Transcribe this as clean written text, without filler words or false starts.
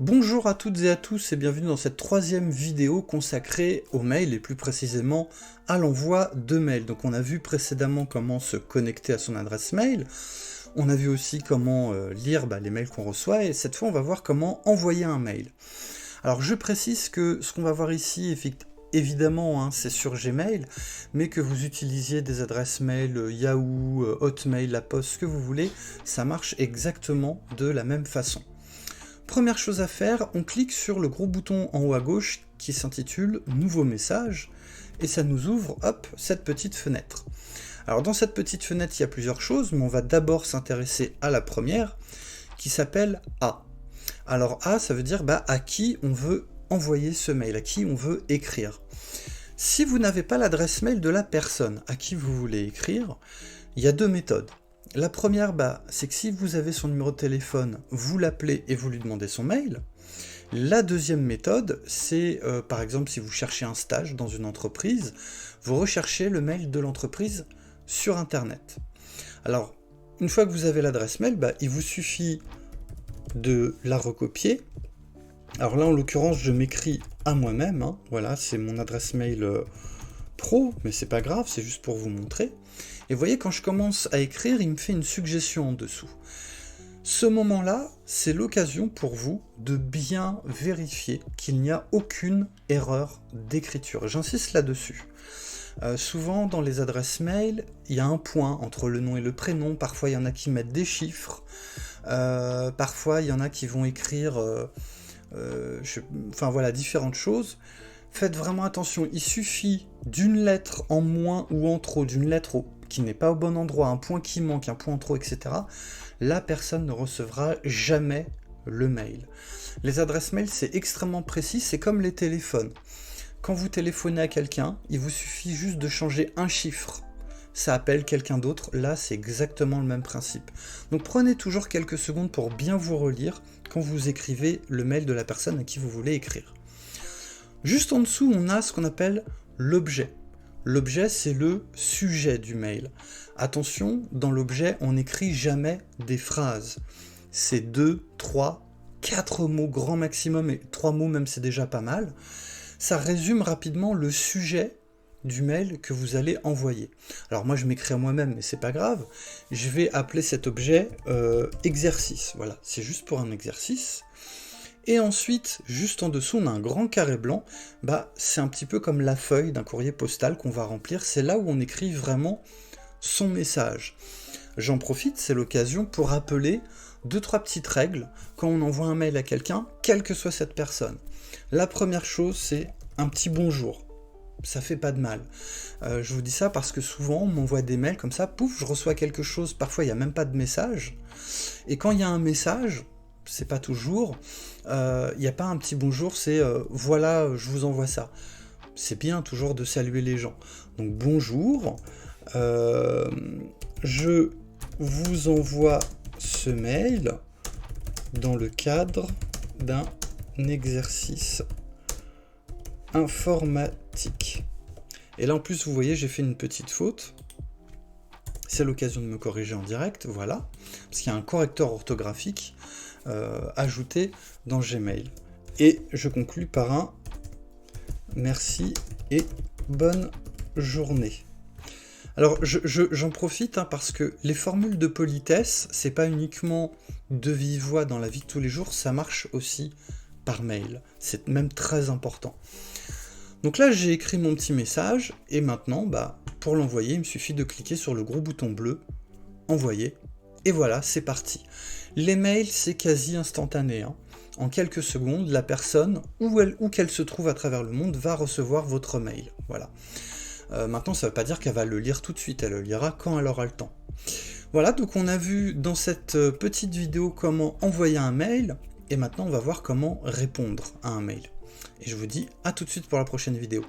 Bonjour à toutes et à tous et bienvenue dans cette troisième vidéo consacrée aux mails et plus précisément à l'envoi de mails. Donc on a vu précédemment comment se connecter à son adresse mail, on a vu aussi comment lire les mails qu'on reçoit et cette fois on va voir comment envoyer un mail. Alors je précise que ce qu'on va voir ici évidemment c'est sur Gmail, mais que vous utilisiez des adresses mail Yahoo, Hotmail, La Poste, ce que vous voulez, ça marche exactement de la même façon. Première chose à faire, on clique sur le gros bouton en haut à gauche qui s'intitule « Nouveau message » et ça nous ouvre, hop, cette petite fenêtre. Alors dans cette petite fenêtre, il y a plusieurs choses, mais on va d'abord s'intéresser à la première, qui s'appelle « A ». Alors A, ça veut dire à qui on veut envoyer ce mail, à qui on veut écrire. Si vous n'avez pas l'adresse mail de la personne à qui vous voulez écrire, il y a deux méthodes. La première, c'est que si vous avez son numéro de téléphone, vous l'appelez et vous lui demandez son mail. La deuxième méthode, c'est par exemple si vous cherchez un stage dans une entreprise, vous recherchez le mail de l'entreprise sur Internet. Alors, une fois que vous avez l'adresse mail, il vous suffit de la recopier. Alors là, en l'occurrence, je m'écris à moi-même, voilà, c'est mon adresse mail pro, mais c'est pas grave, c'est juste pour vous montrer. Et vous voyez, quand je commence à écrire, il me fait une suggestion en dessous. Ce moment-là, c'est l'occasion pour vous de bien vérifier qu'il n'y a aucune erreur d'écriture. J'insiste là-dessus. Souvent, dans les adresses mail, il y a un point entre le nom et le prénom. Parfois, il y en a qui mettent des chiffres. Parfois, il y en a qui vont écrire... différentes choses. Faites vraiment attention, il suffit d'une lettre en moins ou en trop, d'une lettre qui n'est pas au bon endroit, un point qui manque, un point en trop, etc. La personne ne recevra jamais le mail. Les adresses mail, c'est extrêmement précis, c'est comme les téléphones. Quand vous téléphonez à quelqu'un, il vous suffit juste de changer un chiffre. Ça appelle quelqu'un d'autre, là c'est exactement le même principe. Donc prenez toujours quelques secondes pour bien vous relire quand vous écrivez le mail de la personne à qui vous voulez écrire. Juste en dessous, on a ce qu'on appelle l'objet. L'objet, c'est le sujet du mail. Attention, dans l'objet, on n'écrit jamais des phrases. C'est 2, 3, 4 mots grand maximum, et 3 mots même c'est déjà pas mal. Ça résume rapidement le sujet du mail que vous allez envoyer. Alors moi je m'écris à moi-même, mais c'est pas grave. Je vais appeler cet objet exercice. Voilà, c'est juste pour un exercice. Et ensuite, juste en dessous, on a un grand carré blanc. C'est un petit peu comme la feuille d'un courrier postal qu'on va remplir. C'est là où on écrit vraiment son message. J'en profite, c'est l'occasion pour rappeler 2-3 petites règles quand on envoie un mail à quelqu'un, quelle que soit cette personne. La première chose, c'est un petit bonjour. Ça fait pas de mal. Je vous dis ça parce que souvent, on m'envoie des mails comme ça, pouf, je reçois quelque chose, parfois il n'y a même pas de message. Et quand il y a un message, c'est pas toujours, il n'y a pas un petit bonjour, c'est voilà, je vous envoie ça. C'est bien toujours de saluer les gens. Donc bonjour, je vous envoie ce mail dans le cadre d'un exercice informatique. Et là en plus vous voyez j'ai fait une petite faute. C'est l'occasion de me corriger en direct, voilà. Parce qu'il y a un correcteur orthographique ajouté dans Gmail. Et je conclus par un merci et bonne journée. Alors j'en profite parce que les formules de politesse, c'est pas uniquement de vive voix dans la vie de tous les jours, ça marche aussi par mail. C'est même très important. Donc là j'ai écrit mon petit message et maintenant pour l'envoyer il me suffit de cliquer sur le gros bouton bleu envoyer et voilà c'est parti. Les mails c'est quasi instantané. En quelques secondes la personne où qu'elle se trouve à travers le monde va recevoir votre mail. Voilà. Maintenant ça ne veut pas dire qu'elle va le lire tout de suite, elle le lira quand elle aura le temps. Voilà, donc on a vu dans cette petite vidéo comment envoyer un mail et maintenant on va voir comment répondre à un mail. Et je vous dis à tout de suite pour la prochaine vidéo.